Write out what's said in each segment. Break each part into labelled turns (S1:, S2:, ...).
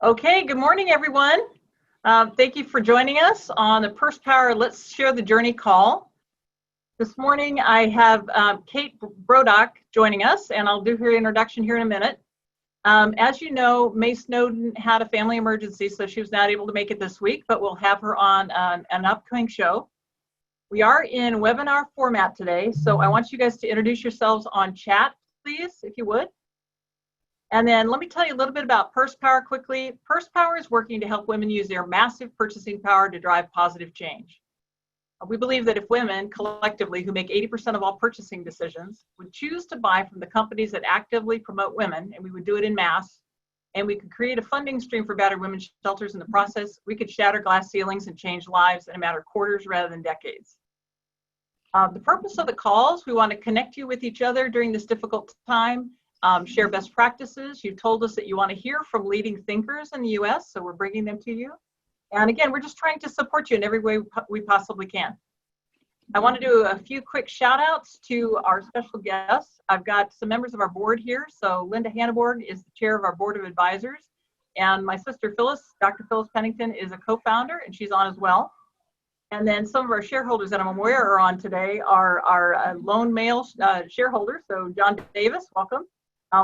S1: Okay, good morning, everyone. Thank you for joining us on the Purse Power Let's Share the Journey call. This morning I have Kate Brodock joining us, and I'll do her introduction here in a minute. As you know, May Snowden had a family emergency, so she was not able to make it this week, but we'll have her on an upcoming show. We are in webinar format today, so I want you guys to introduce yourselves on chat, please, if you would. And then let me tell you a little bit about Purse Power quickly. Purse Power is working to help women use their massive purchasing power to drive positive change. We believe that if women collectively, who make 80% of all purchasing decisions, would choose to buy from the companies that actively promote women, and we would do it in mass, and we could create a funding stream for battered women's shelters in the process, we could shatter glass ceilings and change lives in a matter of quarters rather than decades. The purpose of the calls, we want to connect you with each other during this difficult time. Share best practices. You've told us that you want to hear from leading thinkers in the US, so we're bringing them to you. And again, we're just trying to support you in every way we possibly can. I want to do a few quick shout outs to our special guests. I've got some members of our board here. So Linda Hanneborg is the chair of our board of advisors. And my sister Phyllis, Dr. Phyllis Pennington, is a co-founder, and she's on as well. And then some of our shareholders that I'm aware are on today are our lone male shareholders. So John Davis, welcome.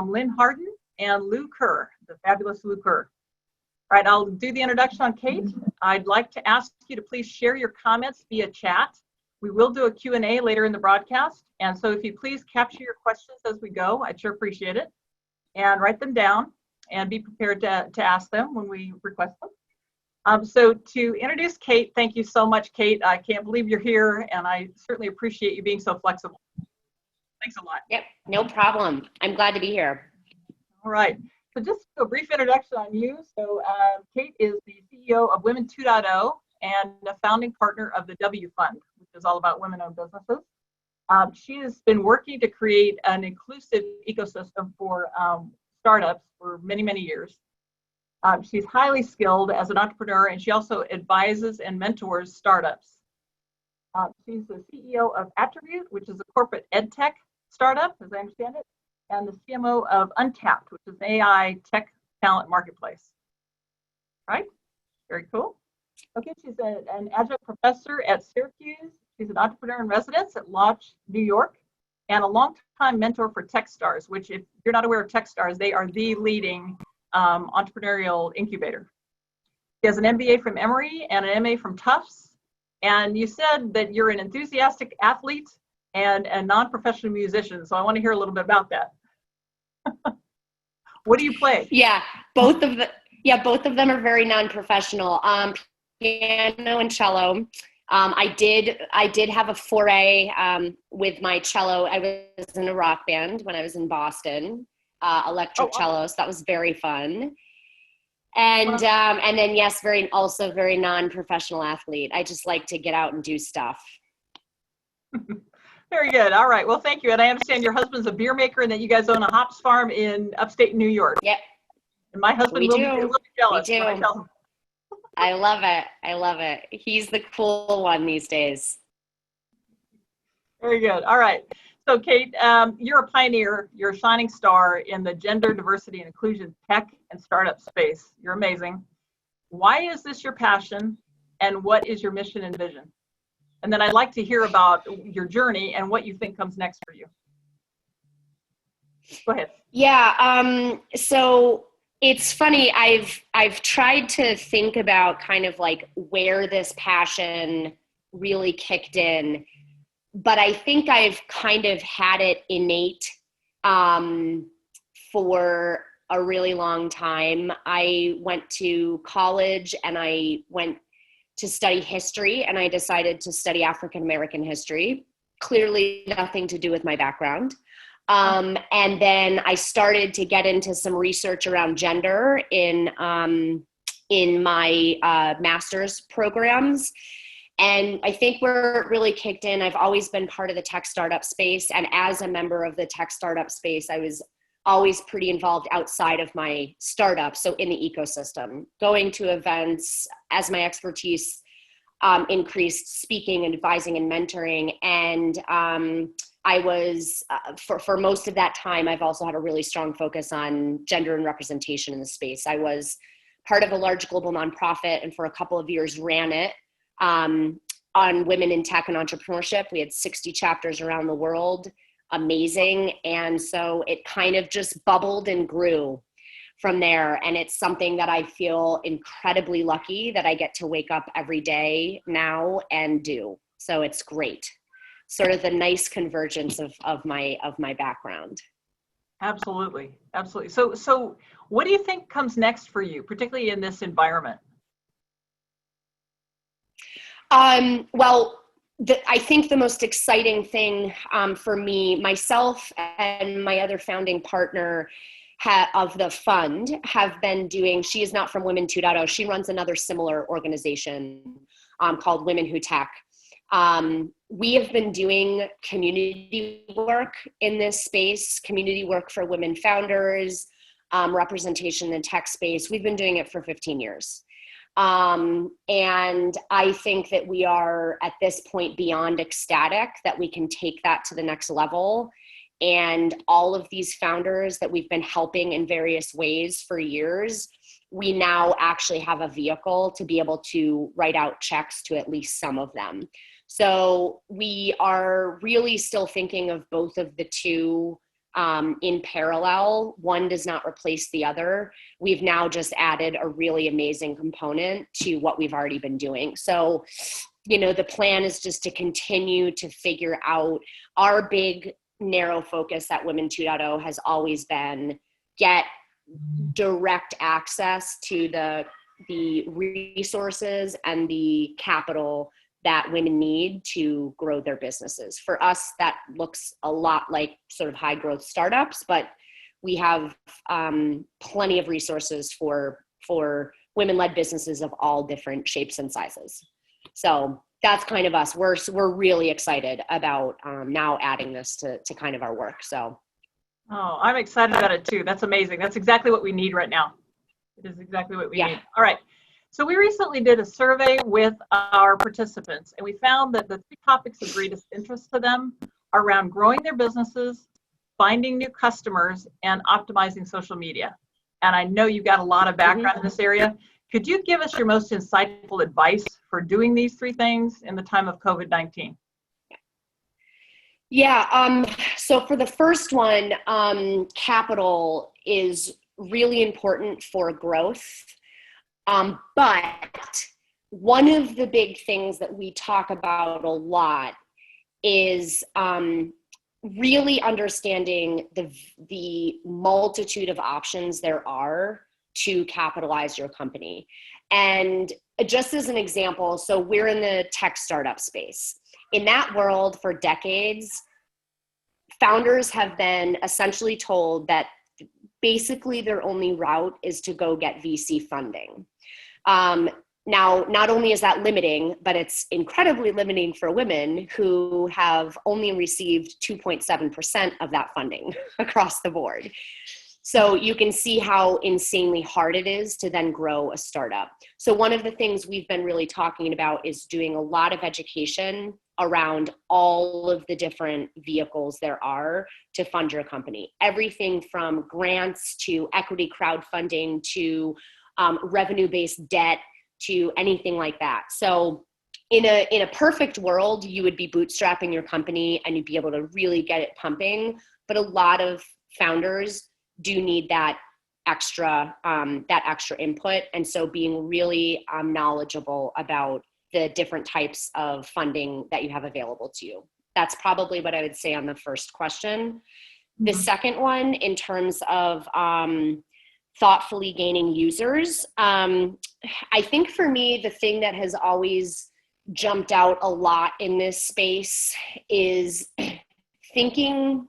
S1: Lynn Harden and Lou Kerr, the fabulous Lou Kerr. All right, I'll do the introduction on Kate. I'd like to ask you to please share your comments via chat. We will do a Q&A later in the broadcast. And so if you please capture your questions as we go, I'd sure appreciate it. And write them down and be prepared to ask them when we request them. So to introduce Kate, thank you so much, Kate. I can't believe you're here, and I certainly appreciate you being so flexible. Thanks a lot.
S2: Yep, no problem. I'm glad to be here.
S1: All right. So just a brief introduction on you. So Kate is the CEO of Women 2.0 and a founding partner of the W Fund, which is all about women-owned businesses. She has been working to create an inclusive ecosystem for startups for many, many years. She's highly skilled as an entrepreneur, and she also advises and mentors startups. She's the CEO of Attribute, which is a corporate ed tech startup, as I understand it, and the CMO of Untapped, which is an AI tech talent marketplace. Right? Very cool. Okay, she's an adjunct professor at Syracuse. She's an entrepreneur in residence at Lodge, New York, and a longtime mentor for Techstars, which, if you're not aware of Techstars, they are the leading entrepreneurial incubator. She has an MBA from Emory and an MA from Tufts. And you said that you're an enthusiastic athlete and a non-professional musician. So I want to hear a little bit about that. What do you play?
S2: Yeah, both of them are very non-professional. Piano and cello. I did have a foray with my cello. I was in a rock band when I was in Boston, electric cello. So that was very fun. And then yes, very non-professional athlete. I just like to get out and do stuff.
S1: Very good. All right. Well, thank you. And I understand your husband's a beer maker and that you guys own a hops farm in upstate New York.
S2: Yep.
S1: And my husband will be a little bit jealous.
S2: We do.
S1: I tell him.
S2: I love it. I love it. He's the cool one these days.
S1: Very good. All right. So Kate, you're a pioneer. You're a shining star in the gender diversity and inclusion tech and startup space. You're amazing. Why is this your passion, and what is your mission and vision? And then I'd like to hear about your journey and what you think comes next for you. Go ahead.
S2: Yeah. So it's funny. I've tried to think about kind of like where this passion really kicked in, but I think I've kind of had it innate for a really long time. I went to college and I went to study history, and I decided to study African American history. Clearly nothing to do with my background. And then I started to get into some research around gender in my master's programs. And I think where it really kicked in, I've always been part of the tech startup space. And as a member of the tech startup space, I was always pretty involved outside of my startup, so in the ecosystem, going to events as my expertise increased, speaking and advising and mentoring. And I was, for most of that time, I've also had a really strong focus on gender and representation in the space. I was part of a large global nonprofit, and for a couple of years ran it on women in tech and entrepreneurship. We had 60 chapters around the world. Amazing. And so it kind of just bubbled and grew from there. And it's something that I feel incredibly lucky that I get to wake up every day now and do. So it's great. Sort of the nice convergence of my background.
S1: Absolutely. Absolutely. So what do you think comes next for you, particularly in this environment?
S2: Well, I think the most exciting thing for me, myself and my other founding partner of the fund have been doing, she is not from Women 2.0. She runs another similar organization called Women Who Tech. We have been doing community work in this space, community work for women founders, representation in the tech space. We've been doing it for 15 years. And I think that we are at this point beyond ecstatic that we can take that to the next level. And all of these founders that we've been helping in various ways for years, we now actually have a vehicle to be able to write out checks to at least some of them. So we are really still thinking of both of the two in parallel. One does not replace the other. We've now just added a really amazing component to what we've already been doing. So, the plan is just to continue to figure out. Our big narrow focus at Women 2.0 has always been get direct access to the resources and the capital that women need to grow their businesses. For us, that looks a lot like sort of high growth startups, but we have plenty of resources for women-led businesses of all different shapes and sizes. So that's kind of us. We're really excited about now adding this to kind of our work. So.
S1: Oh, I'm excited about it too. That's amazing. That's exactly what we need right now. It is exactly what we need. All right. So we recently did a survey with our participants, and we found that the 3 topics of greatest interest to them are around growing their businesses, finding new customers, and optimizing social media. And I know you've got a lot of background in this area. Could you give us your most insightful advice for doing these 3 things in the time of COVID-19?
S2: Yeah, so for the first one, capital is really important for growth. But one of the big things that we talk about a lot is really understanding the multitude of options there are to capitalize your company. And just as an example, so we're in the tech startup space. In that world for decades, founders have been essentially told that basically their only route is to go get VC funding. Now, not only is that limiting, but it's incredibly limiting for women who have only received 2.7% of that funding across the board. So you can see how insanely hard it is to then grow a startup. So one of the things we've been really talking about is doing a lot of education around all of the different vehicles there are to fund your company. Everything from grants to equity crowdfunding to revenue-based debt to anything like that. So in a perfect world, you would be bootstrapping your company and you'd be able to really get it pumping. But a lot of founders do need that extra input. And so being really knowledgeable about the different types of funding that you have available to you. That's probably what I would say on the first question. The second one, in terms of thoughtfully gaining users, I think for me, the thing that has always jumped out a lot in this space is thinking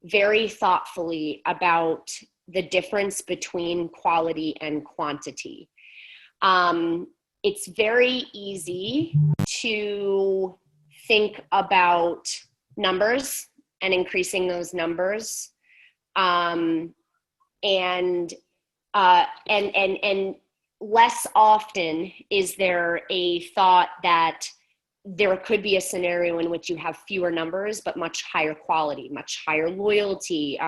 S2: very thoughtfully about the difference between quality and quantity. It's very easy to think about numbers and increasing those numbers, and less often is there a thought that there could be a scenario in which you have fewer numbers, but much higher quality, much higher loyalty,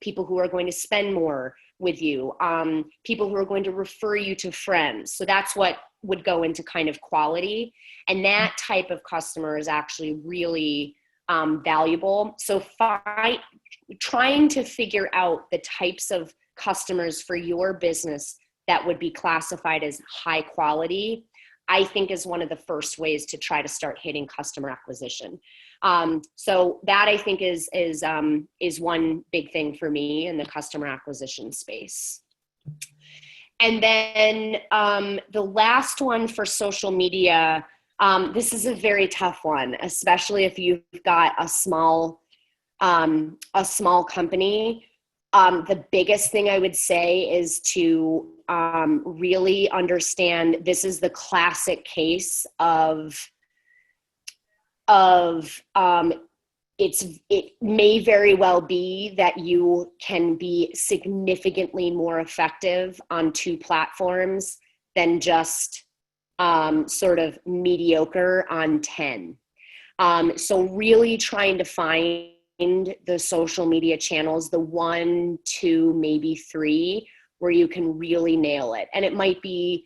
S2: people who are going to spend more, with you, people who are going to refer you to friends. So that's what would go into kind of quality. And that type of customer is actually really valuable. So trying to figure out the types of customers for your business that would be classified as high quality, I think is one of the first ways to try to start hitting customer acquisition. So that I think is one big thing for me in the customer acquisition space. And then the last one for social media, this is a very tough one, especially if you've got a small company. The biggest thing I would say is to really understand this is the classic case of it may very well be that you can be significantly more effective on 2 platforms than just sort of mediocre on 10. So really trying to find the social media channels, the 1, 2, maybe 3, where you can really nail it. And it might be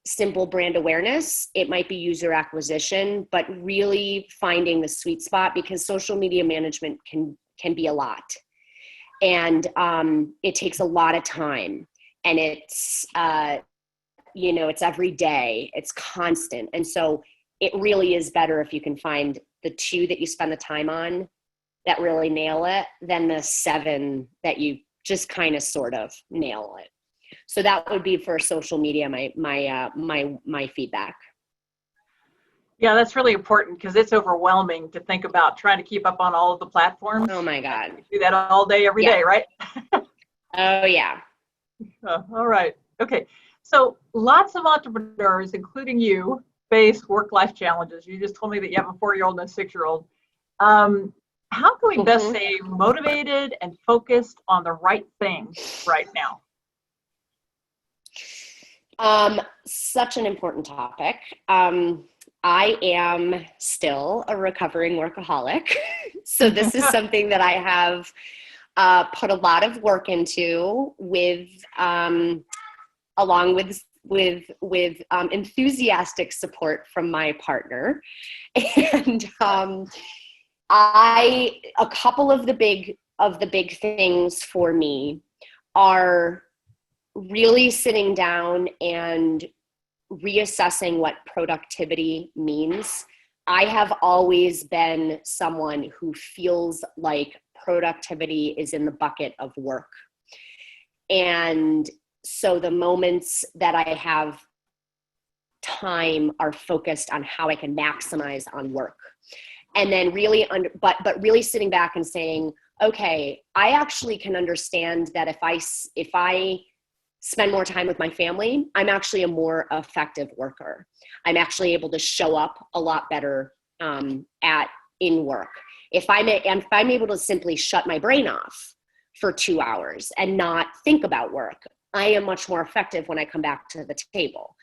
S2: simple brand awareness, it might be user acquisition, but really finding the sweet spot, because social media management can be a lot. And it takes a lot of time, and it's, it's every day, it's constant. And so it really is better if you can find the 2 that you spend the time on that really nail it than the 7 that you just kind of sort of nail it. So that would be for social media, my feedback.
S1: Yeah, that's really important, because it's overwhelming to think about trying to keep up on all of the platforms.
S2: Oh my God.
S1: You do that all day, every day, right?
S2: Oh yeah.
S1: All right. Okay. So lots of entrepreneurs, including you, face work-life challenges. You just told me that you have a 4-year-old and a 6-year-old. How can we best stay motivated and focused on the right things right now?
S2: Such an important topic. I am still a recovering workaholic. So this is something that I have put a lot of work into along with enthusiastic support from my partner. And a couple of the big things for me are really sitting down and reassessing what productivity means. I have always been someone who feels like productivity is in the bucket of work. And so the moments that I have time are focused on how I can maximize on work. And then really, but really sitting back and saying, okay, I actually can understand that if I spend more time with my family, I'm actually a more effective worker. I'm actually able to show up a lot better in work. If I'm able to simply shut my brain off for 2 hours and not think about work, I am much more effective when I come back to the table.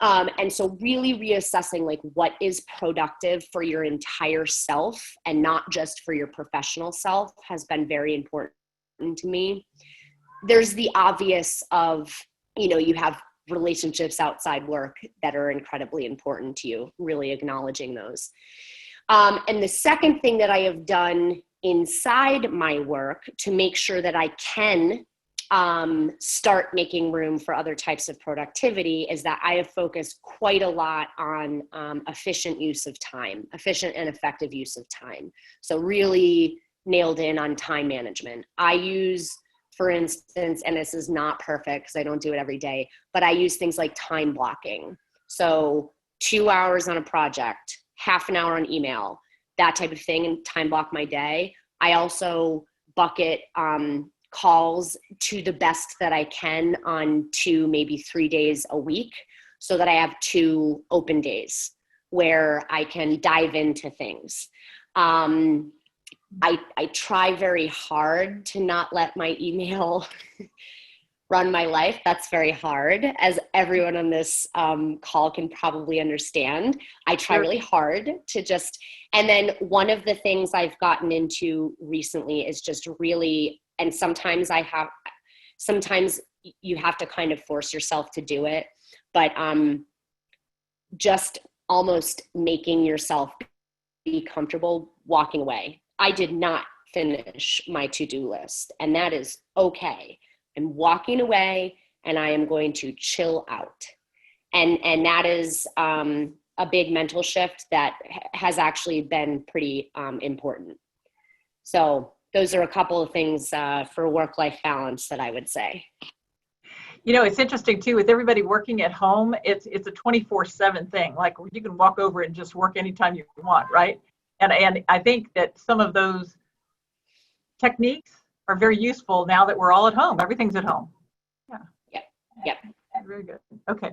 S2: And so really reassessing like what is productive for your entire self and not just for your professional self has been very important to me. There's the obvious of, you have relationships outside work that are incredibly important to you, really acknowledging those. And the second thing that I have done inside my work to make sure that I can start making room for other types of productivity is that I have focused quite a lot on efficient and effective use of time. So really nailed in on time management. I use, for instance, and this is not perfect because I don't do it every day, but I use things like time blocking. So 2 hours on a project, half an hour on email, that type of thing, and time block my day. I also bucket calls to the best that I can on 2, maybe 3 days a week, so that I have 2 open days where I can dive into things. I try very hard to not let my email run my life. That's very hard, as everyone on this call can probably understand. I try really hard to just, and then one of the things I've gotten into recently is just really, and sometimes I Sometimes you have to kind of force yourself to do it, but just almost making yourself be comfortable walking away. I did not finish my to-do list, and that is okay. I'm walking away and I am going to chill out. And that is a big mental shift that has actually been pretty important. So those are a couple of things for work-life balance that I would say.
S1: You know, it's interesting too, with everybody working at home, it's a 24/7 thing. Like you can walk over and just work anytime you want, right? And I think that some of those techniques are very useful now that we're all at home. Everything's at home. Yeah.
S2: Yep.
S1: Very good. Okay.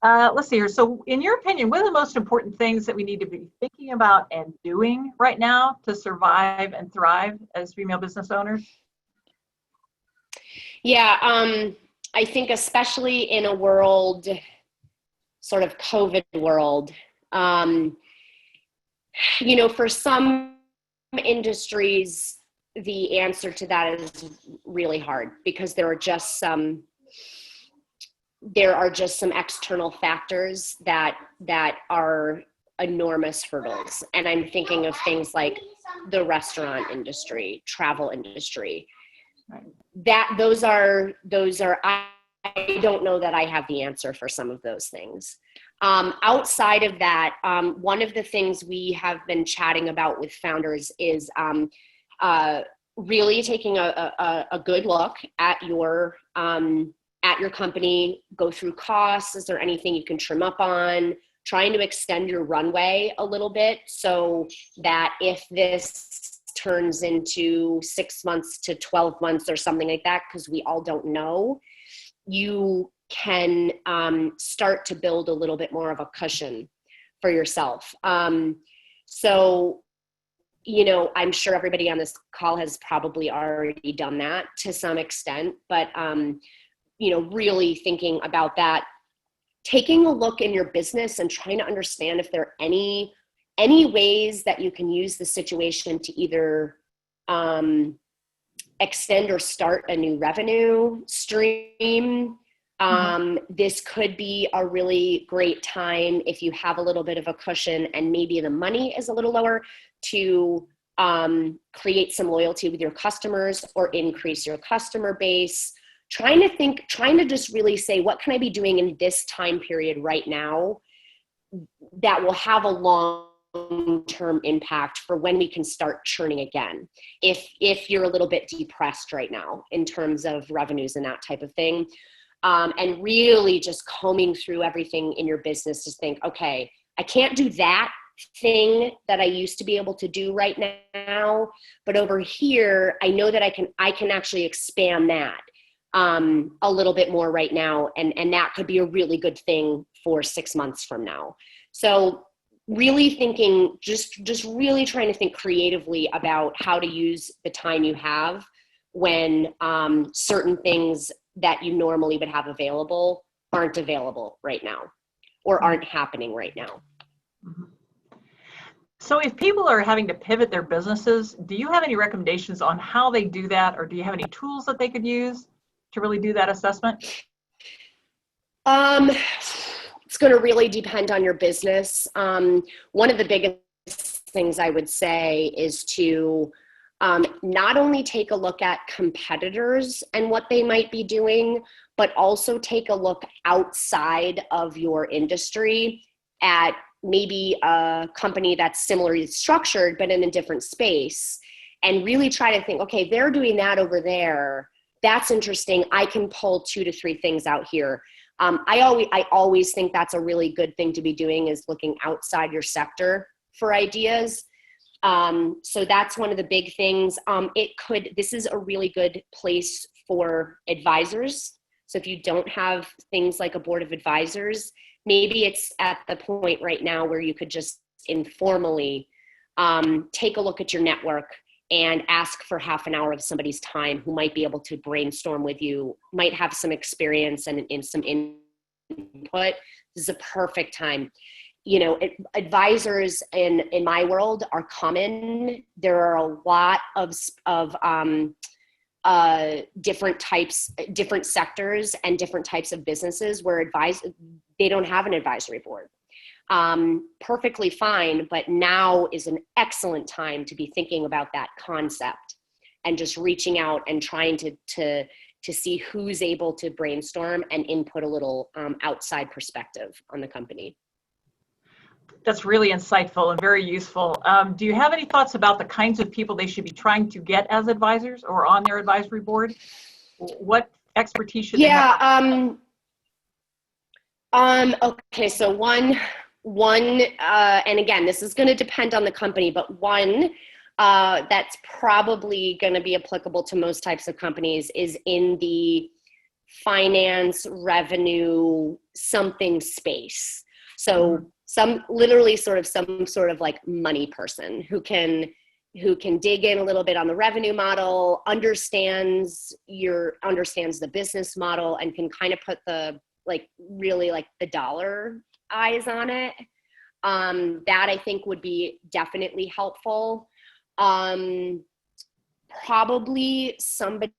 S1: Let's see here. So in your opinion, what are the most important things that we need to be thinking about and doing right now to survive and thrive as female business owners?
S2: Yeah, I think especially in a world, sort of COVID world, you know, for some industries, the answer to that is really hard because there are just some external factors that are enormous hurdles. And I'm thinking of things like the restaurant industry, travel industry. That those are I don't know that I have the answer for some of those things. Outside of that, one of the things we have been chatting about with founders is really taking a good look at your company, go through costs. Is there anything you can trim up on? Trying to extend your runway a little bit so that if this turns into 6 months to 12 months or something like that, because we all don't know, you can start to build a little bit more of a cushion for yourself. So, you know, I'm sure everybody on this call has probably already done that to some extent, but you know, really thinking about that, taking a look in your business and trying to understand if there are any ways that you can use the situation to either extend or start a new revenue stream. This could be a really great time if you have a little bit of a cushion and maybe the money is a little lower to create some loyalty with your customers or increase your customer base. Trying to just really say, what can I be doing in this time period right now that will have a long-term impact for when we can start churning again, if you're a little bit depressed right now in terms of revenues and that type of thing. And really just combing through everything in your business to think, okay, I can't do that thing that I used to be able to do right now, but over here, I know that I can actually expand that a little bit more right now. And that could be a really good thing for 6 months from now. So really thinking, just really trying to think creatively about how to use the time you have when certain things that you normally would have available aren't available right now or aren't happening right now.
S1: So if people are having to pivot their businesses, do you have any recommendations on how they do that? Or do you have any tools that they could use to really do that assessment?
S2: It's going to really depend on your business. One of the biggest things I would say is to not only take a look at competitors and what they might be doing, but also take a look outside of your industry at maybe a company that's similarly structured, but in a different space, and really try to think, okay, they're doing that over there. That's interesting. I can pull 2 to 3 things out here. I always think that's a really good thing to be doing, is looking outside your sector for ideas. So that's one of the big things. This is a really good place for advisors. So if you don't have things like a board of advisors, maybe it's at the point right now where you could just informally take a look at your network and ask for half an hour of somebody's time who might be able to brainstorm with you, might have some experience and some input. This is a perfect time. You know, advisors in my world are common. There are a lot of different sectors and different types of businesses where they don't have an advisory board. Perfectly fine, but now is an excellent time to be thinking about that concept and just reaching out and trying to see who's able to brainstorm and input a little outside perspective on the company.
S1: That's really insightful and very useful. Do you have any thoughts about the kinds of people they should be trying to get as advisors or on their advisory board? What expertise should they have?
S2: Okay, so one, and again, this is going to depend on the company, but one that's probably going to be applicable to most types of companies is in the finance, revenue, something space. So some sort of like money person who can dig in a little bit on the revenue model, understands the business model, and can kind of put the the dollar eyes on it. That I think would be definitely helpful. Probably somebody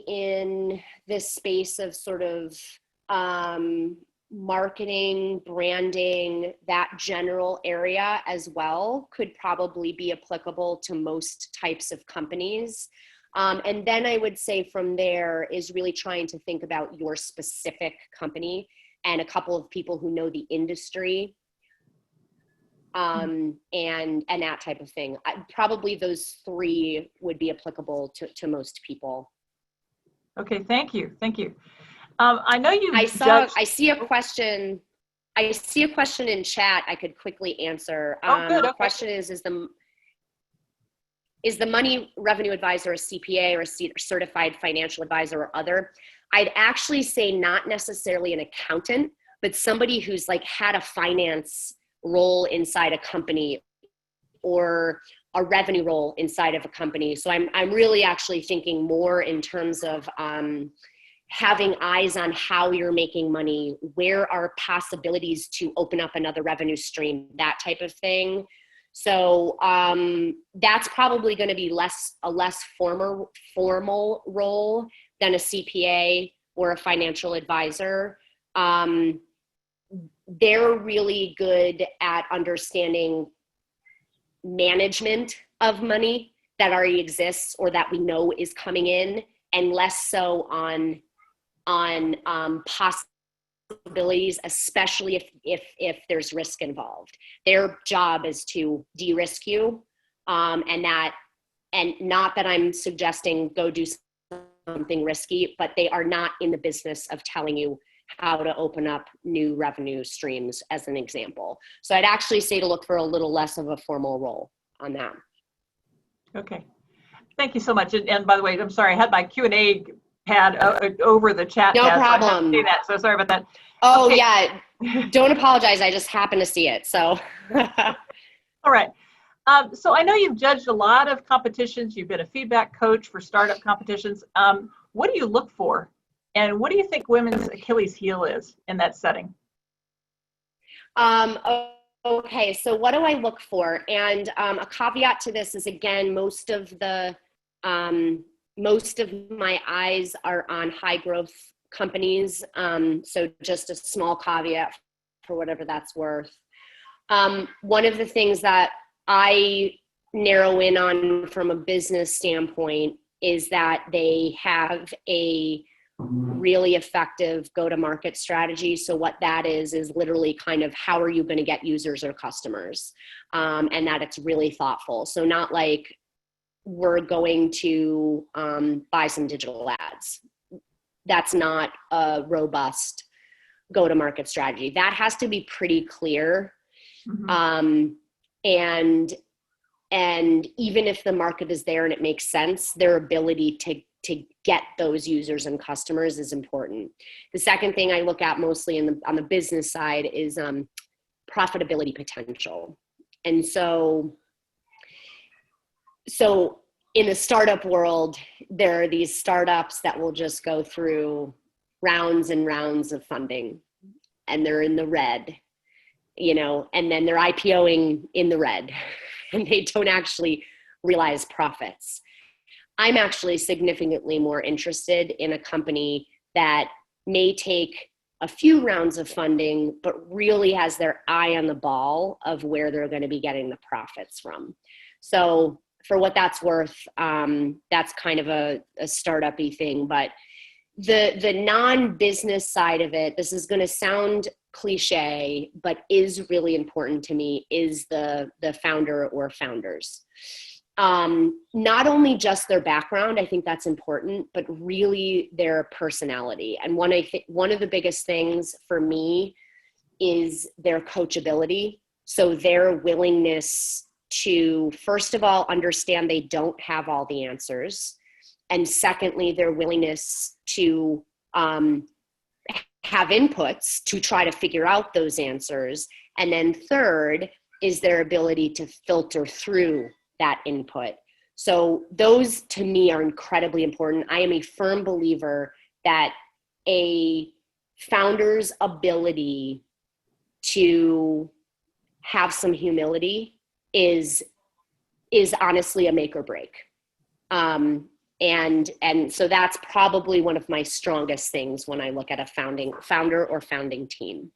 S2: in this space of sort of marketing, branding, that general area as well could probably be applicable to most types of companies. And then I would say from there is really trying to think about your specific company and a couple of people who know the industry, and that type of thing. Probably those three would be applicable to most people.
S1: Okay, thank you. I know you.
S2: I see a question in chat I could quickly answer.
S1: Oh, good.
S2: The
S1: Okay.
S2: question is the money revenue advisor a CPA or a certified financial advisor or other? I'd actually say not necessarily an accountant, but somebody who's like had a finance role inside a company or a revenue role inside of a company. So I'm really actually thinking more in terms of having eyes on how you're making money, where are possibilities to open up another revenue stream, that type of thing. So that's probably going to be a less formal role than a CPA or a financial advisor. They're really good at understanding management of money that already exists or that we know is coming in, and less so on possibilities, especially if there's risk involved. Their job is to de-risk you, and not that I'm suggesting go do something risky, but they are not in the business of telling you how to open up new revenue streams, as an example. So I'd actually say to look for a little less of a formal role on that.
S1: Okay, thank you so much. And by the way, I'm sorry, I had my Q&A pad over the chat.
S2: No
S1: pad,
S2: problem.
S1: So I have to say that, so sorry about that.
S2: Oh,
S1: okay.
S2: Yeah, don't apologize. I just happened to see it, so.
S1: All right. So I know you've judged a lot of competitions. You've been a feedback coach for startup competitions. What do you look for? And what do you think women's Achilles heel is in that setting?
S2: Okay, so what do I look for? And a caveat to this is, again, most of my eyes are on high growth companies. So just a small caveat for whatever that's worth. One of the things that I narrow in on from a business standpoint is that they have a really effective go-to-market strategy. So what that is literally kind of how are you going to get users or customers, and that it's really thoughtful. So not like we're going to buy some digital ads. That's not a robust go-to-market strategy. That has to be pretty clear. Mm-hmm. And even if the market is there and it makes sense, their ability to get those users and customers is important. The second thing I look at mostly on the business side is profitability potential. And so in the startup world, there are these startups that will just go through rounds and rounds of funding, and they're in the red, and then they're IPOing in the red, and they don't actually realize profits. I'm actually significantly more interested in a company that may take a few rounds of funding, but really has their eye on the ball of where they're going to be getting the profits from. So for what that's worth, that's kind of a startup-y thing. But the non-business side of it, this is going to sound cliche, but is really important to me, is the founder or founders. Not only just their background, I think that's important, but really their personality. And one of the biggest things for me is their coachability. So their willingness to, first of all, understand they don't have all the answers. And secondly, their willingness to have inputs to try to figure out those answers. And then third is their ability to filter through that input. So those to me are incredibly important. I am a firm believer that a founder's ability to have some humility is honestly a make or break. And so that's probably one of my strongest things when I look at a founder or founding team.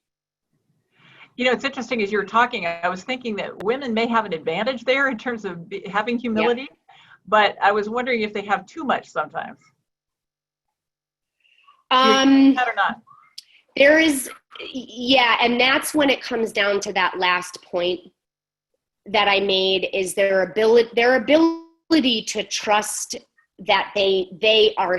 S1: You know, it's interesting as you were talking, I was thinking that women may have an advantage there in terms of having humility, yep. But I was wondering if they have too much sometimes. That or not?
S2: There is, yeah, and that's when it comes down to that last point that I made, is their ability to trust that they are,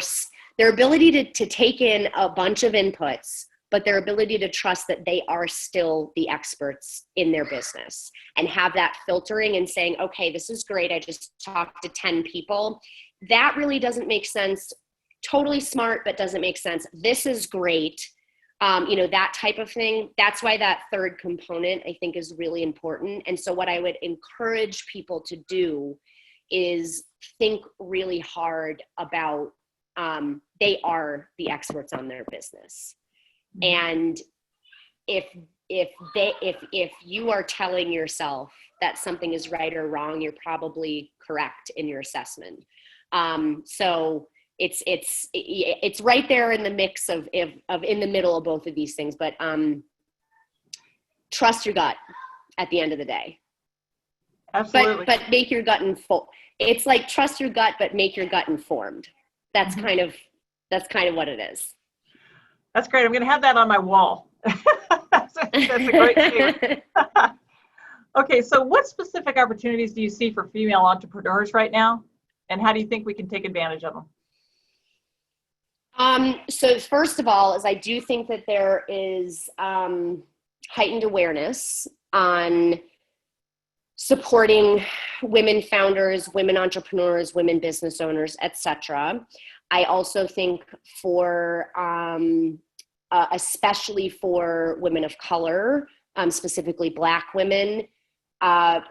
S2: their ability to take in a bunch of inputs, but their ability to trust that they are still the experts in their business and have that filtering and saying, okay, this is great. I just talked to 10 people. That really doesn't make sense. Totally smart, but doesn't make sense. This is great. That type of thing. That's why that third component I think is really important. And so what I would encourage people to do is think really hard about, they are the experts on their business. And if you are telling yourself that something is right or wrong, you're probably correct in your assessment. So it's right there in the mix of in the middle of both of these things. But trust your gut at the end of the day.
S1: Absolutely.
S2: But make your gut informed. It's like trust your gut, but make your gut informed. That's kind of what it is.
S1: That's great. I'm going to have that on my wall. That's a great statement. Okay, so what specific opportunities do you see for female entrepreneurs right now? And how do you think we can take advantage of them?
S2: So first of all, is I do think that there is heightened awareness on supporting women founders, women entrepreneurs, women business owners, etc. I also think for, especially for women of color, specifically Black women,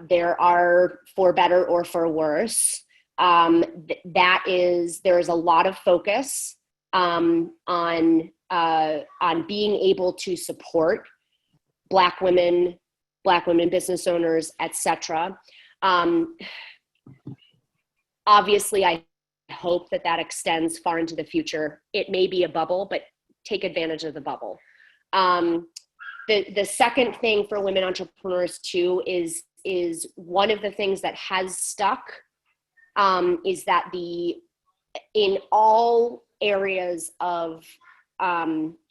S2: there are, for better or for worse, there is a lot of focus on being able to support Black women business owners, etc. Obviously, I hope that extends far into the future. It may be a bubble, but take advantage of the bubble. The second thing for women entrepreneurs too is one of the things that has stuck is that in all areas of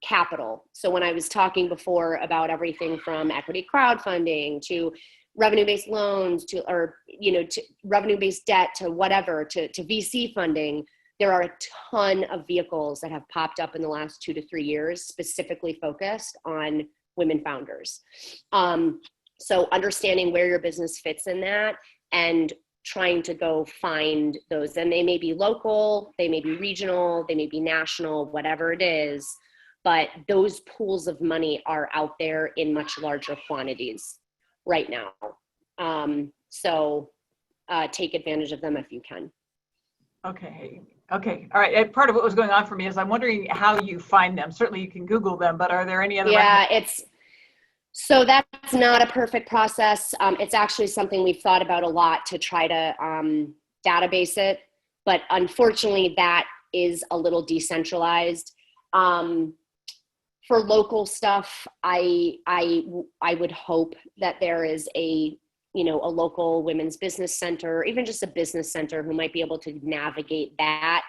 S2: capital. So when I was talking before about everything from equity crowdfunding to revenue-based loans to revenue-based debt to whatever, to VC funding, there are a ton of vehicles that have popped up in the last 2 to 3 years, specifically focused on women founders. So understanding where your business fits in that and trying to go find those. And they may be local, they may be regional, they may be national, whatever it is, but those pools of money are out there in much larger quantities right now. So take advantage of them if you can.
S1: Okay. All right. And part of what was going on for me is I'm wondering how you find them. Certainly you can Google them, but are there any other?
S2: Yeah, so that's not a perfect process. It's actually something we've thought about a lot to try to database it. but unfortunately that is a little decentralized. For local stuff, I would hope that there is a local women's business center, or even just a business center who might be able to navigate that.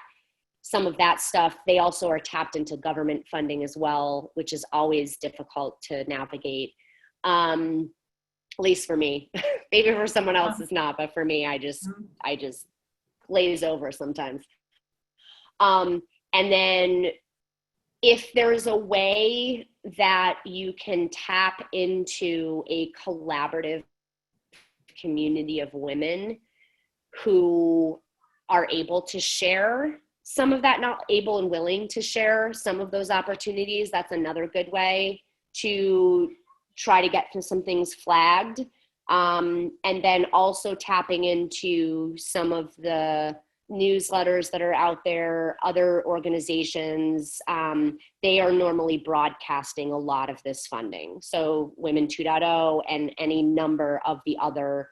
S2: Some of that stuff. They also are tapped into government funding as well, which is always difficult to navigate. At least for me. Maybe for someone else it's not, but for me, I just glaze over sometimes. And then if there's a way that you can tap into a collaborative community of women who are able to share some of that, not able and willing to share some of those opportunities, that's another good way to try to get some things flagged. And then also tapping into some of the newsletters that are out there, other organizations, they are normally broadcasting a lot of this funding. So Women 2.0 and any number of the other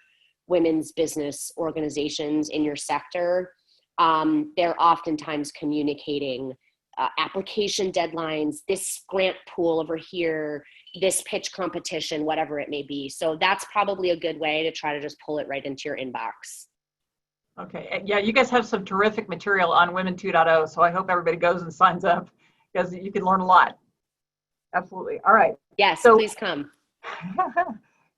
S2: women's business organizations in your sector, they're oftentimes communicating application deadlines, this grant pool over here, this pitch competition, whatever it may be. So that's probably a good way to try to just pull it right into your inbox.
S1: Okay. Yeah, you guys have some terrific material on Women 2.0, so I hope everybody goes and signs up because you can learn a lot. Absolutely. All right.
S2: Yes, so, please come.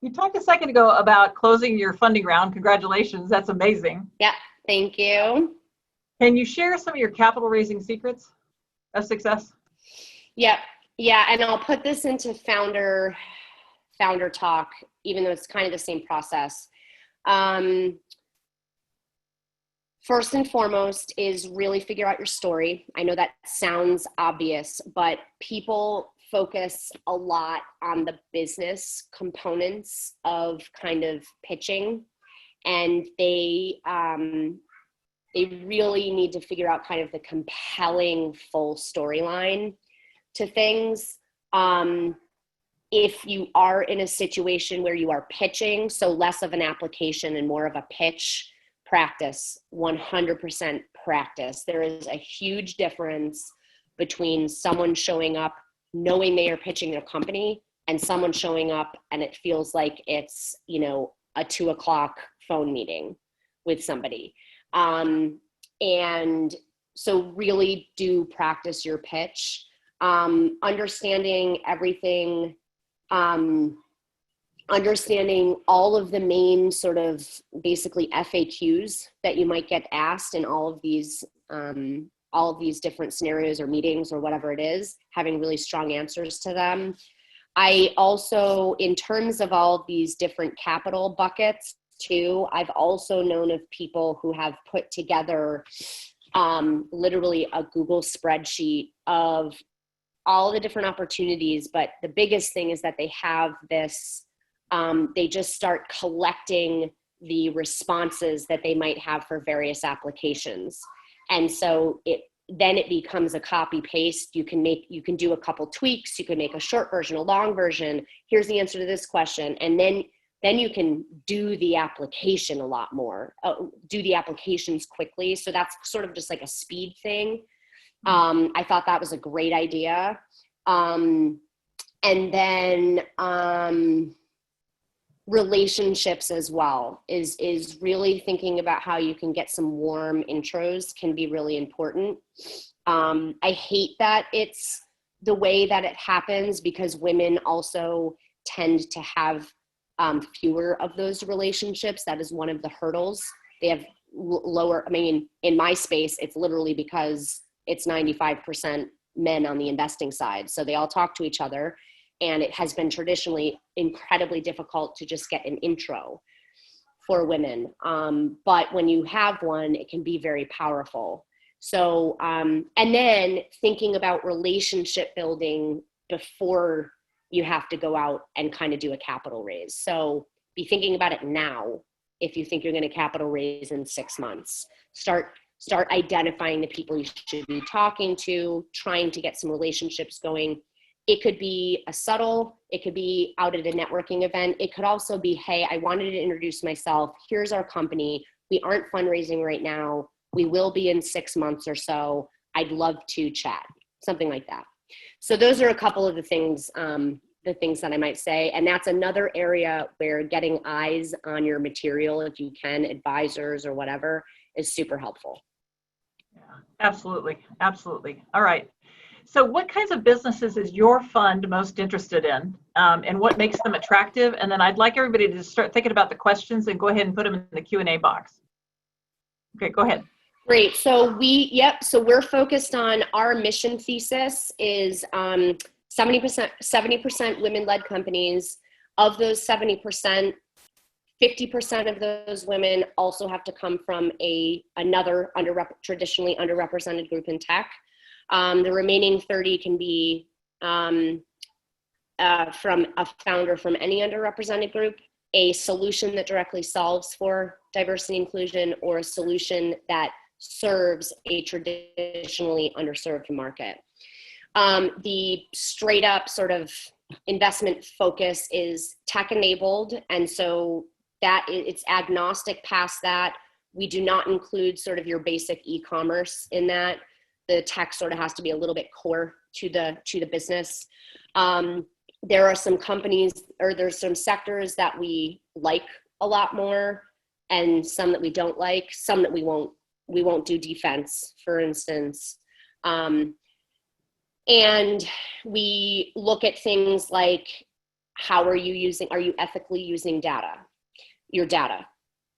S1: You talked a second ago about closing your funding round. Congratulations. That's amazing.
S2: Yeah, thank you.
S1: Can you share some of your capital raising secrets of success?
S2: Yeah, and I'll put this into founder talk, even though it's kind of the same process. First and foremost is really figure out your story. I know that sounds obvious, but people focus a lot on the business components of kind of pitching, and they really need to figure out kind of the compelling full storyline to things. If you are in a situation where you are pitching, so less of an application and more of a pitch, practice, 100% practice. There is a huge difference between someone showing up knowing they are pitching their company and someone showing up and it feels like it's, a 2:00 phone meeting with somebody. And so really do practice your pitch, understanding everything, understanding all of the main sort of basically FAQs that you might get asked in all of these different scenarios or meetings or whatever it is, having really strong answers to them. I also, in terms of all of these different capital buckets too, I've also known of people who have put together literally a Google spreadsheet of all the different opportunities. But the biggest thing is that they have this, they just start collecting the responses that they might have for various applications. And so then it becomes a copy paste. You can do a couple tweaks. You can make a short version, a long version. Here's the answer to this question. And then you can do the application a lot more, do the applications quickly. So that's sort of just like a speed thing. I thought that was a great idea. And then relationships as well is really thinking about how you can get some warm intros can be really important. I hate that it's the way that it happens because women also tend to have fewer of those relationships. That is one of the hurdles. They have lower, in my space, it's literally because it's 95% men on the investing side. So they all talk to each other. And it has been traditionally incredibly difficult to just get an intro for women. But when you have one, it can be very powerful. So, and then thinking about relationship building before you have to go out and kind of do a capital raise. So be thinking about it now. If you think you're going to capital raise in 6 months, start identifying the people you should be talking to, trying to get some relationships going. It could be it could be out at a networking event. It could also be, hey, I wanted to introduce myself. Here's our company. We aren't fundraising right now. We will be in 6 months or so. I'd love to chat, something like that. So those are a couple of the things that I might say. And that's another area where getting eyes on your material, if you can, advisors or whatever, is super helpful.
S1: Yeah, absolutely. Absolutely. All right. So what kinds of businesses is your fund most interested in, and what makes them attractive? And then I'd like everybody to start thinking about the questions and go ahead and put them in the Q&A box. Okay, go ahead.
S2: Great. So we're focused on our mission thesis is 70% women-led companies. Of those 70%, 50% of those women also have to come from another traditionally underrepresented group in tech. The remaining 30 can be from a founder from any underrepresented group, a solution that directly solves for diversity and inclusion, or a solution that serves a traditionally underserved market. The straight up sort of investment focus is tech enabled. And so that it's agnostic past that. We do not include sort of your basic e-commerce in that. The tech sort of has to be a little bit core to the business. There are some companies, or there's some sectors that we like a lot more, and some that we don't like, some that we won't do defense, for instance. And we look at things like, are you ethically using your data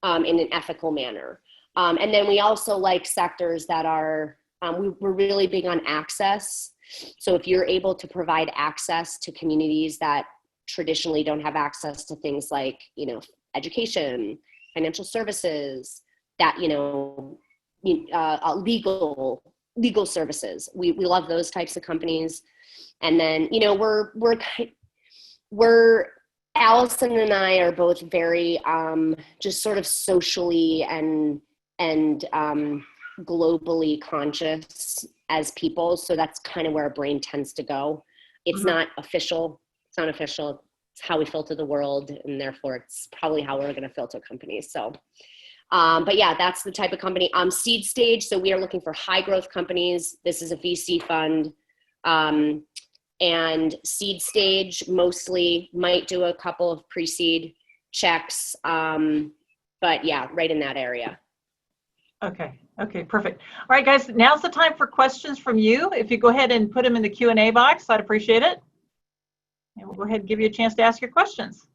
S2: in an ethical manner? And then we also like sectors that are, we're really big on access. So if you're able to provide access to communities that traditionally don't have access to things like, education, financial services, that, legal services. We love those types of companies. And then, we're Allison and I are both very just sort of socially and globally conscious as people. So that's kind of where our brain tends to go. It's not official. It's not official. It's how we filter the world, and therefore it's probably how we're going to filter companies. So, but yeah, that's the type of company. Seed stage. So we are looking for high growth companies. This is a VC fund. And seed stage mostly might do a couple of pre-seed checks. But yeah, right in that area.
S1: Okay, perfect. All right, guys, now's the time for questions from you. If you go ahead and put them in the Q&A box, I'd appreciate it. And we'll go ahead and give you a chance to ask your questions.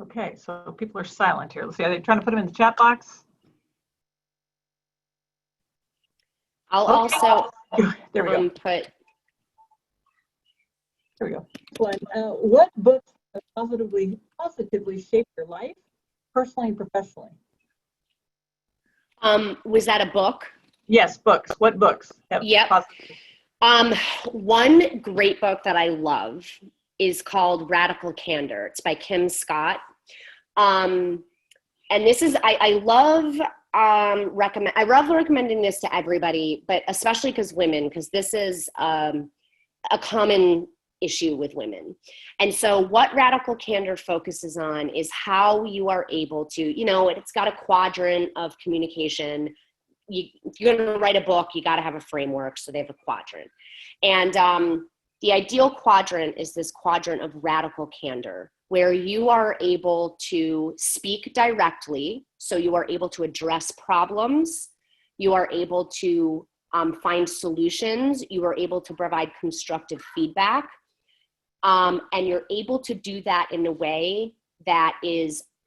S1: Okay, so people are silent here. Let's see, are they trying to put them in the chat box?
S2: I'll also
S1: there we go.
S2: put.
S1: There we go. What books have positively shaped your life, personally and professionally?
S2: Was that a book?
S1: Yes, books. What books?
S2: Yep. One great book that I love is called Radical Candor. It's by Kim Scott. And this is, I love recommending this to everybody, but especially because this is a common issue with women. And so what Radical Candor focuses on is how you are able to, it's got a quadrant of communication. If you're going to write a book, you got to have a framework. So they have a quadrant. And the ideal quadrant is this quadrant of radical candor, where you are able to speak directly. So you are able to address problems. You are able to find solutions. You are able to provide constructive feedback. And you're able to do that in a way that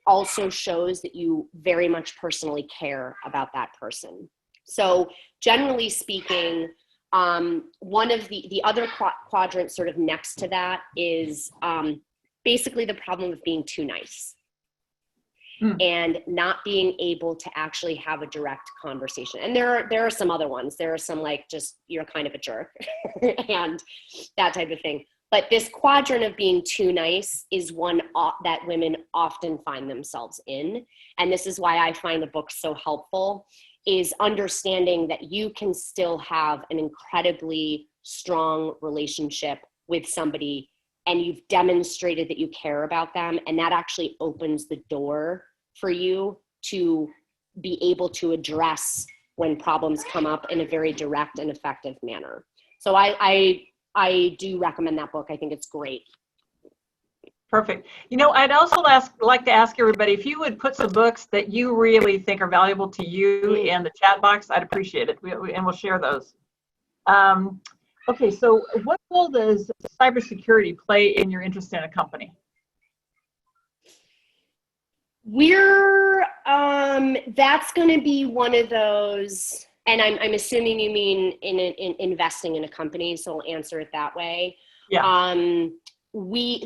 S2: also shows that you very much personally care about that person. So generally speaking, one of the other quadrants sort of next to that is basically the problem of being too nice and not being able to actually have a direct conversation. And there are some other ones. There are some like just you're kind of a jerk and that type of thing. But this quadrant of being too nice is one that women often find themselves in. And this is why I find the book so helpful, is understanding that you can still have an incredibly strong relationship with somebody and you've demonstrated that you care about them. And that actually opens the door for you to be able to address when problems come up in a very direct and effective manner. So I do recommend that book. I think it's great.
S1: Perfect. I'd also like to ask everybody if you would put some books that you really think are valuable to you in the chat box. I'd appreciate it, and we'll share those. Okay, so what role does cybersecurity play in your interest in a company?
S2: That's going to be one of those, and I'm assuming you mean in investing in a company, so I'll answer it that way.
S1: Yeah.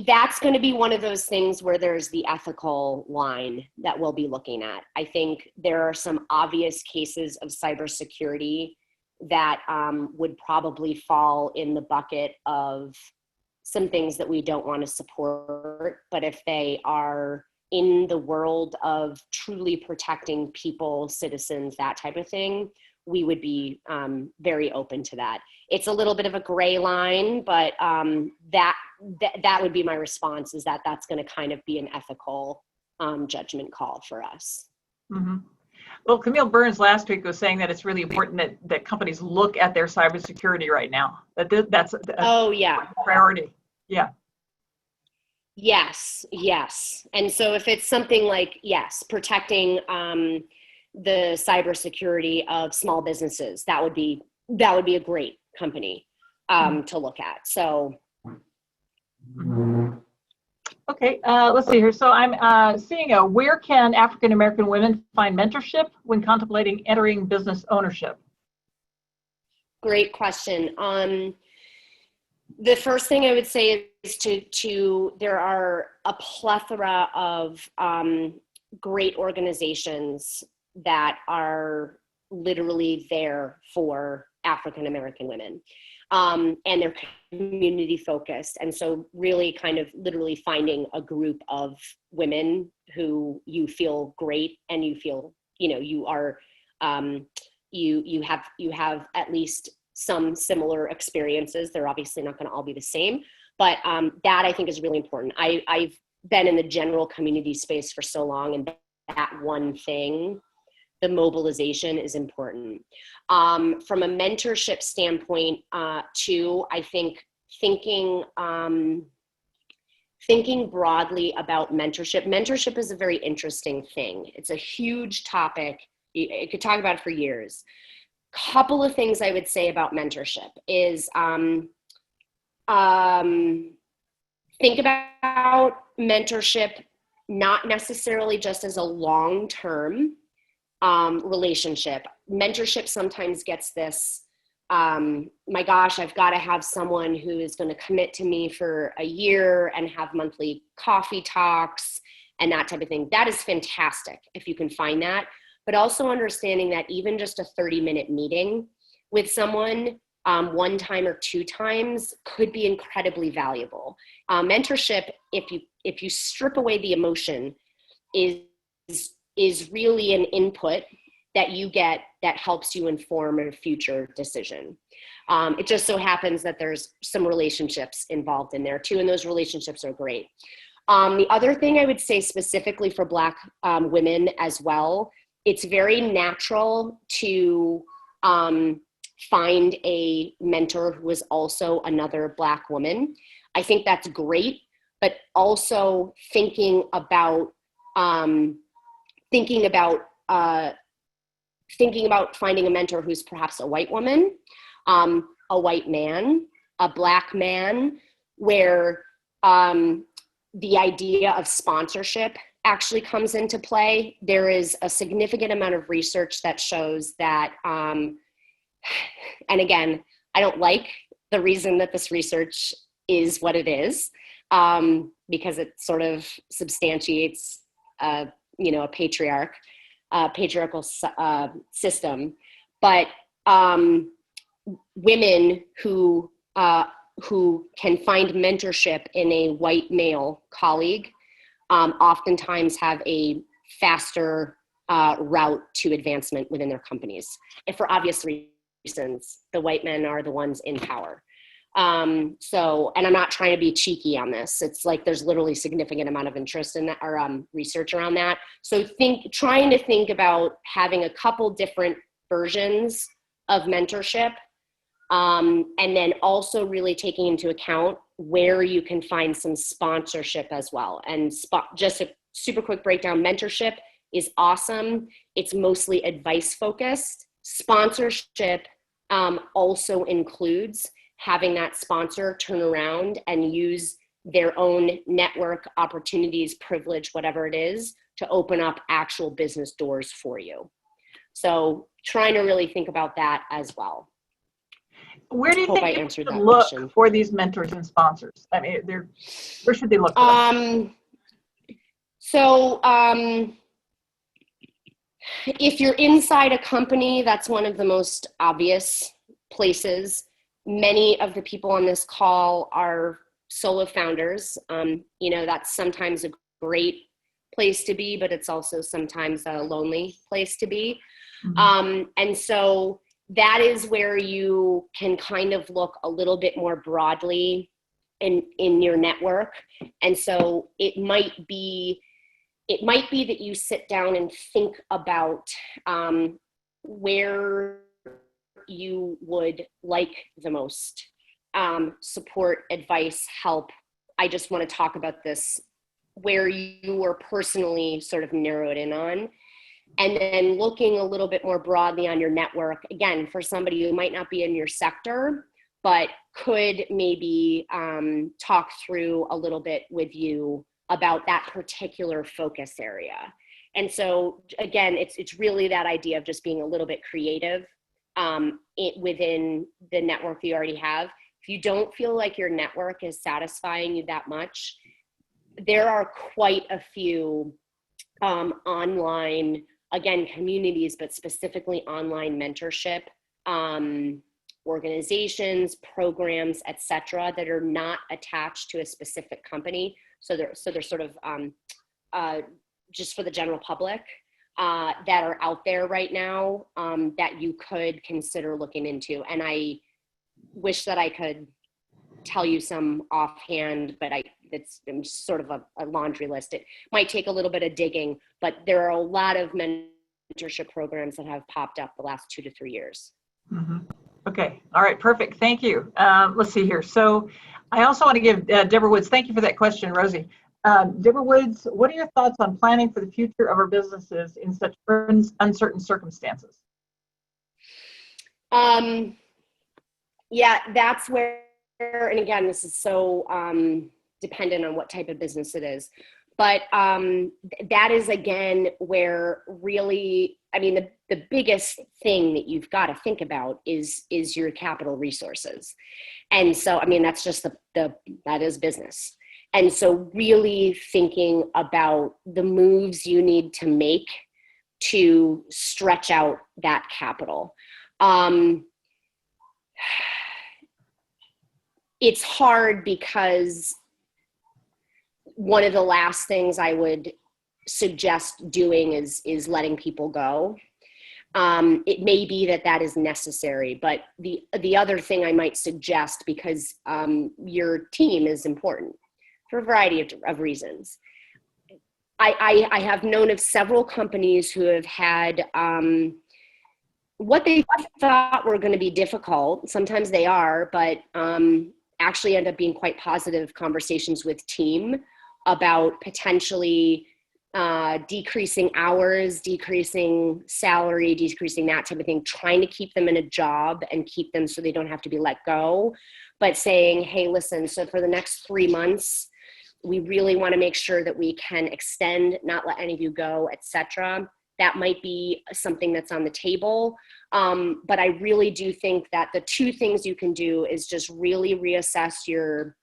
S2: That's going to be one of those things where there's the ethical line that we'll be looking at. I think there are some obvious cases of cybersecurity that would probably fall in the bucket of some things that we don't want to support. But if they are in the world of truly protecting people, citizens, that type of thing, we would be very open to that. It's a little bit of a gray line, but that would be my response, is that that's going to kind of be an ethical judgment call for us.
S1: Mm-hmm. Well, Camille Burns last week was saying that it's really important that companies look at their cybersecurity right now. That's a priority. Yeah.
S2: Yes. And so if it's something like, protecting the cybersecurity of small businesses, that would be a great company to look at. So.
S1: Okay, let's see here. So I'm seeing where can African American women find mentorship when contemplating entering business ownership?
S2: Great question. The first thing I would say is there are a plethora of great organizations that are literally there for African American women. And they're community focused. And so really kind of literally finding a group of women who you feel great and you feel, you are, you have at least some similar experiences. They're obviously not going to all be the same, but that I think is really important. I've been in the general community space for so long, and that one thing, the mobilization, is important. From a mentorship standpoint, too, I think thinking broadly about mentorship. Mentorship is a very interesting thing. It's a huge topic. You could talk about it for years. Couple of things I would say about mentorship is think about mentorship not necessarily just as a long-term relationship. Mentorship sometimes gets this, my gosh, I've got to have someone who is going to commit to me for a year and have monthly coffee talks and that type of thing. That is fantastic if you can find that, but also understanding that even just a 30-minute meeting with someone one time or two times could be incredibly valuable. Mentorship, if you strip away the emotion, is really an input that you get that helps you inform a future decision. It just so happens that there's some relationships involved in there too, and those relationships are great. The other thing I would say specifically for Black women as well, it's very natural to find a mentor who is also another Black woman. I think that's great, but also thinking about finding a mentor who's perhaps a white woman, a white man, a Black man, where the idea of sponsorship actually comes into play. There is a significant amount of research that shows that, and again, I don't like the reason that this research is what it is, because it sort of substantiates, a patriarchal system, but women who can find mentorship in a white male colleague oftentimes have a faster route to advancement within their companies. And for obvious reasons, the white men are the ones in power. So, and I'm not trying to be cheeky on this. It's like, there's literally significant amount of interest in that, or research around that. So trying to think about having a couple different versions of mentorship. And then also really taking into account where you can find some sponsorship as well. And just a super quick breakdown, mentorship is awesome. It's mostly advice focused. Sponsorship also includes having that sponsor turn around and use their own network, opportunities, privilege, whatever it is, to open up actual business doors for you. So trying to really think about that as well.
S1: Where do you
S2: Hope
S1: think
S2: I
S1: people
S2: answered
S1: should
S2: that
S1: look
S2: question.
S1: for these mentors and sponsors? I mean, where should they look for them?
S2: If you're inside a company, that's one of the most obvious places. Many of the people on this call are solo founders. That's sometimes a great place to be, but it's also sometimes a lonely place to be. Mm-hmm. And so that is where you can kind of look a little bit more broadly in your network. And so it might be that you sit down and think about where you would like the most support, advice, help. I just want to talk about this, where you are personally sort of narrowed in on. And then looking a little bit more broadly on your network, again, for somebody who might not be in your sector, but could maybe talk through a little bit with you about that particular focus area. And so again, it's really that idea of just being a little bit creative within the network you already have. If you don't feel like your network is satisfying you that much, there are quite a few online, again, communities, but specifically online mentorship organizations, programs, etc., that are not attached to a specific company. So they're sort of just for the general public that are out there right now that you could consider looking into. And I wish that I could tell you some offhand, but it's sort of a laundry list. It might take a little bit of digging, but there are a lot of mentorship programs that have popped up the last 2 to 3 years.
S1: Mm-hmm. Okay. All right. Perfect. Thank you. Let's see here. So I also want to give Deborah Woods, thank you for that question, Rosie. Deborah Woods, what are your thoughts on planning for the future of our businesses in such uncertain circumstances?
S2: Yeah, that's where, and again, this is so dependent on what type of business it is. But that is, again, where really, I mean, the biggest thing that you've got to think about is your capital resources. And so, I mean, that's just that is business. And so really thinking about the moves you need to make to stretch out that capital. It's hard because one of the last things I would suggest doing is letting people go. It may be that is necessary, but the other thing I might suggest, because your team is important for a variety of reasons. I have known of several companies who have had what they thought were going to be difficult. Sometimes they are, but actually end up being quite positive conversations with team about potentially decreasing hours, decreasing salary, decreasing that type of thing, trying to keep them in a job and keep them so they don't have to be let go, but saying, hey, listen, so for the next 3 months, we really want to make sure that we can extend, not let any of you go, etc. That might be something that's on the table. But I really do think that the two things you can do is just really reassess your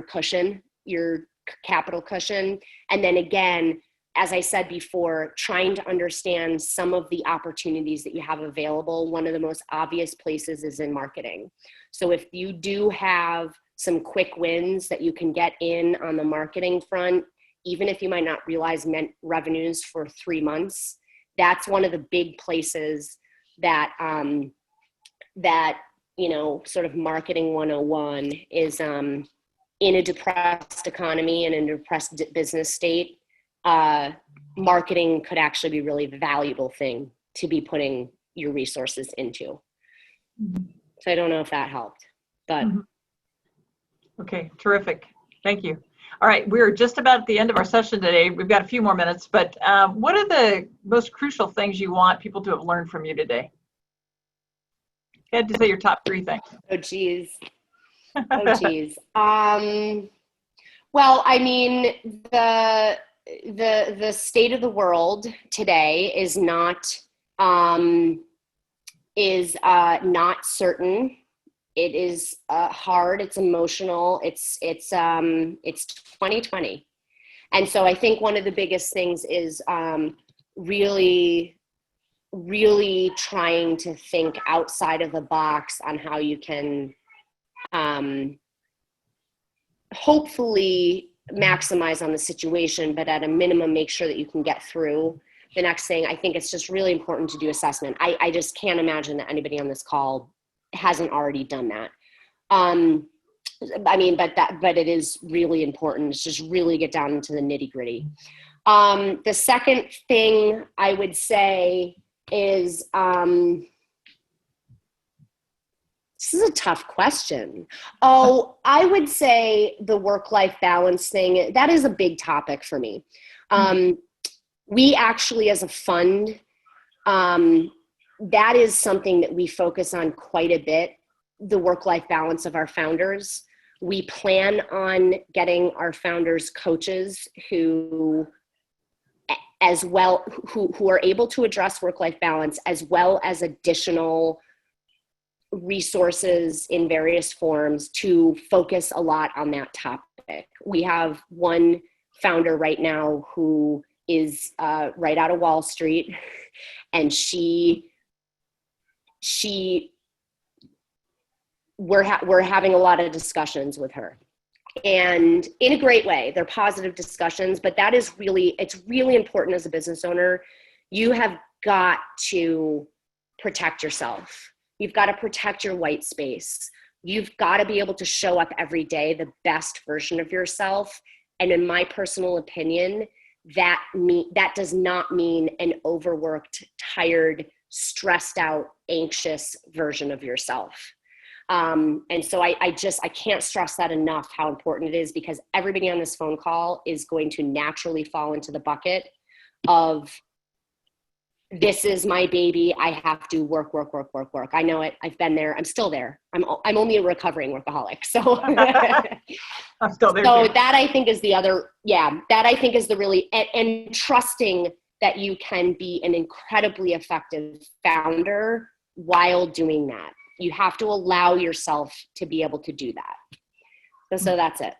S2: cushion, your capital cushion. And then again, as I said before, trying to understand some of the opportunities that you have available. One of the most obvious places is in marketing. So if you do have some quick wins that you can get in on the marketing front, even if you might not realize revenues for 3 months, that's one of the big places that sort of marketing 101 is in a depressed economy and in a depressed business state, marketing could actually be a really valuable thing to be putting your resources into. So I don't know if that helped, but.
S1: Okay, terrific. Thank you. All right, we're just about at the end of our session today. We've got a few more minutes, but what are the most crucial things you want people to have learned from you today? You had to say your top 3 things.
S2: Oh, geez. Oh, geez. Well, I mean, the state of the world today is not certain. It is hard. It's emotional. It's 2020, and so I think one of the biggest things is really trying to think outside of the box on how you can hopefully maximize on the situation, but at a minimum, make sure that you can get through the next thing. I think it's just really important to do assessment. I just can't imagine that anybody on this call hasn't already done that. I mean, but it is really important. It's just really get down into the nitty gritty. The second thing I would say is, this is a tough question. Oh, I would say the work-life balance thing, that is a big topic for me. We actually, as a fund, that is something that we focus on quite a bit, the work-life balance of our founders. We plan on getting our founders coaches who are able to address work-life balance, as well as additional resources in various forms to focus a lot on that topic. We have one founder right now who is right out of Wall Street, and we're having a lot of discussions with her, and in a great way. They're positive discussions, but it's really important as a business owner. You have got to protect yourself. You've got to protect your white space. You've got to be able to show up every day the best version of yourself. And in my personal opinion, that does not mean an overworked, tired, stressed out, anxious version of yourself. And so I can't stress that enough, how important it is, because everybody on this phone call is going to naturally fall into the bucket of, this is my baby. I have to work. I know it. I've been there. I'm still there. I'm only a recovering workaholic. So
S1: I'm still there.
S2: So
S1: too.
S2: that I think is that I think is the really, and trusting that you can be an incredibly effective founder while doing that. You have to allow yourself to be able to do that. So that's it.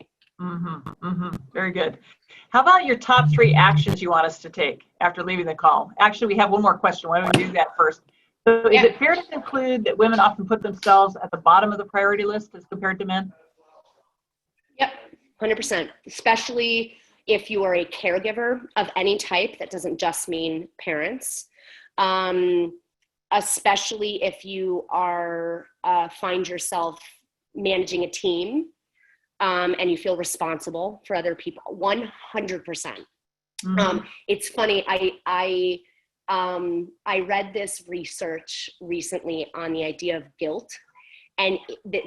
S1: Very good. How about your top 3 actions you want us to take after leaving the call? Actually, we have one more question. Why don't we do that first? So is it fair to conclude that women often put themselves at the bottom of the priority list as compared to men? Yep,
S2: 100%. Especially if you are a caregiver of any type. That doesn't just mean parents. Especially if you are find yourself managing a team. And you feel responsible for other people, 100%. It's funny. I read this research recently on the idea of guilt, and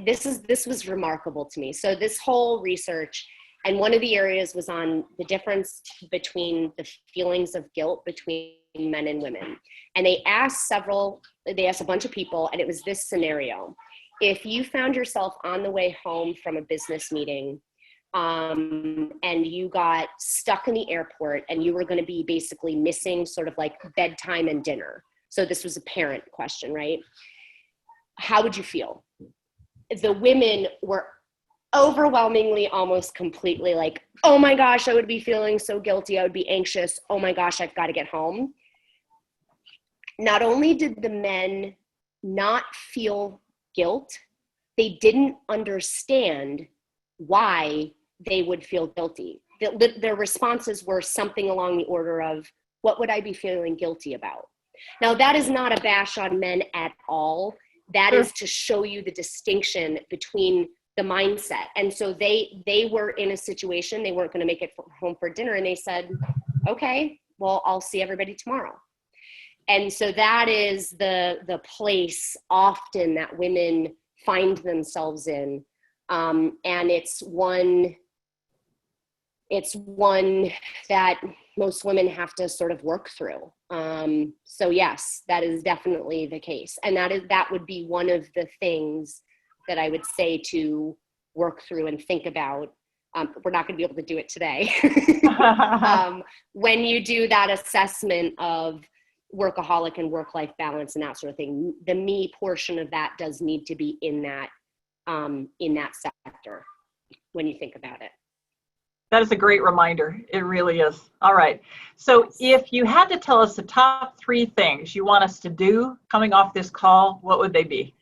S2: this was remarkable to me. So this whole research, and one of the areas was on the difference between the feelings of guilt between men and women. And they asked a bunch of people, and it was this scenario. If you found yourself on the way home from a business meeting, and you got stuck in the airport, and you were going to be basically missing sort of like bedtime and dinner. So this was a parent question, right? How would you feel? The women were overwhelmingly, almost completely like, oh my gosh, I would be feeling so guilty. I would be anxious. Oh my gosh, I've got to get home. Not only did the men not feel guilt, they didn't understand why they would feel guilty. Their responses were something along the order of, what would I be feeling guilty about? Now, that is not a bash on men at all. That is to show you the distinction between the mindset. And so they were in a situation, they weren't going to make it home for dinner, and they said, okay, well, I'll see everybody tomorrow. And so that is the place often that women find themselves in. And it's one that most women have to sort of work through. So yes, that is definitely the case. And that would be one of the things that I would say to work through and think about. We're not going to be able to do it today. When you do that assessment of workaholic and work-life balance and that sort of thing, the me portion of that does need to be in that sector when you think about it.
S1: That is a great reminder. It really is. All right. So if you had to tell us the top 3 things you want us to do coming off this call, what would they be?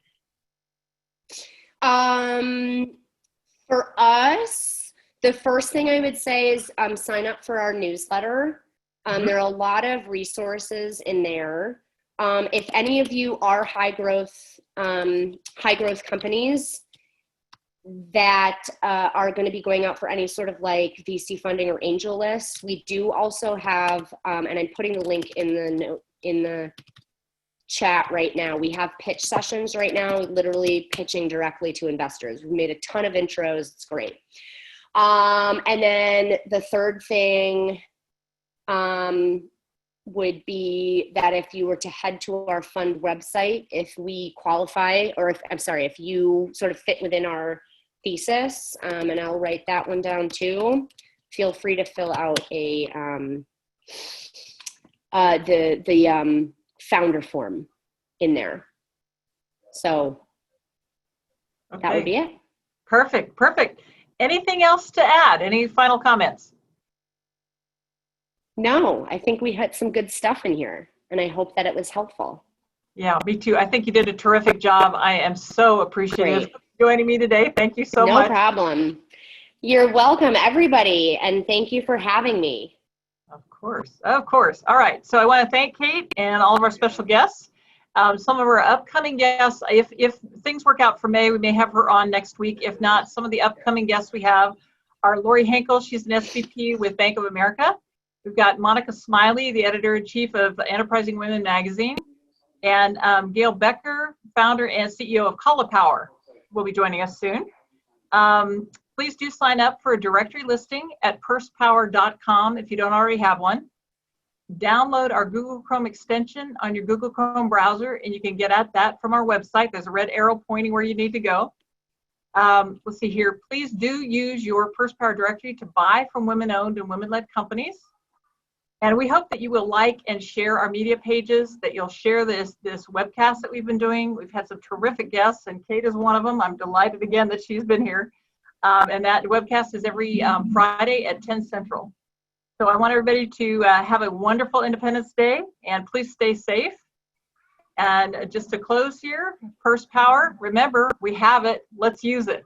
S2: For us, the first thing I would say is sign up for our newsletter. There are a lot of resources in there. If any of you are high growth companies that are going to be going out for any sort of like VC funding or angel lists, we do also have, and I'm putting the link in the chat right now. We have pitch sessions right now, literally pitching directly to investors. We've made a ton of intros. It's great. And then the third thing would be that if you were to head to our fund website, if we qualify, or if you sort of fit within our thesis, and I'll write that one down too, feel free to fill out the founder form in there. So that would be it.
S1: Perfect. Anything else to add? Any final comments?
S2: No, I think we had some good stuff in here, and I hope that it was helpful.
S1: Yeah, me too. I think you did a terrific job. I am so appreciative of joining me today. Thank you so much.
S2: No problem. You're welcome, everybody, and thank you for having me.
S1: Of course. All right. So I want to thank Kate and all of our special guests. Some of our upcoming guests, if things work out for May, we may have her on next week. If not, some of the upcoming guests we have are Lori Henkel. She's an SVP with Bank of America. We've got Monica Smiley, the editor-in-chief of Enterprising Women magazine, and Gail Becker, founder and CEO of CallaPower, will be joining us soon. Please do sign up for a directory listing at pursepower.com if you don't already have one. Download our Google Chrome extension on your Google Chrome browser, and you can get at that from our website. There's a red arrow pointing where you need to go. Let's see here. Please do use your Purse Power directory to buy from women-owned and women-led companies. And we hope that you will like and share our media pages, that you'll share this webcast that we've been doing. We've had some terrific guests, and Kate is one of them. I'm delighted again that she's been here. And that webcast is every Friday at 10 Central. So I want everybody to have a wonderful Independence Day, and please stay safe. And just to close here, Purse Power, remember, we have it. Let's use it.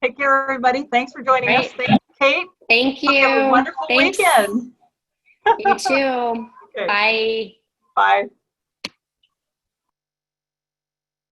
S1: Take care, everybody. Thanks for joining us. Thank you, Kate.
S2: Thank you.
S1: Have a wonderful weekend.
S2: You too.
S1: Okay.
S2: Bye.
S1: Bye.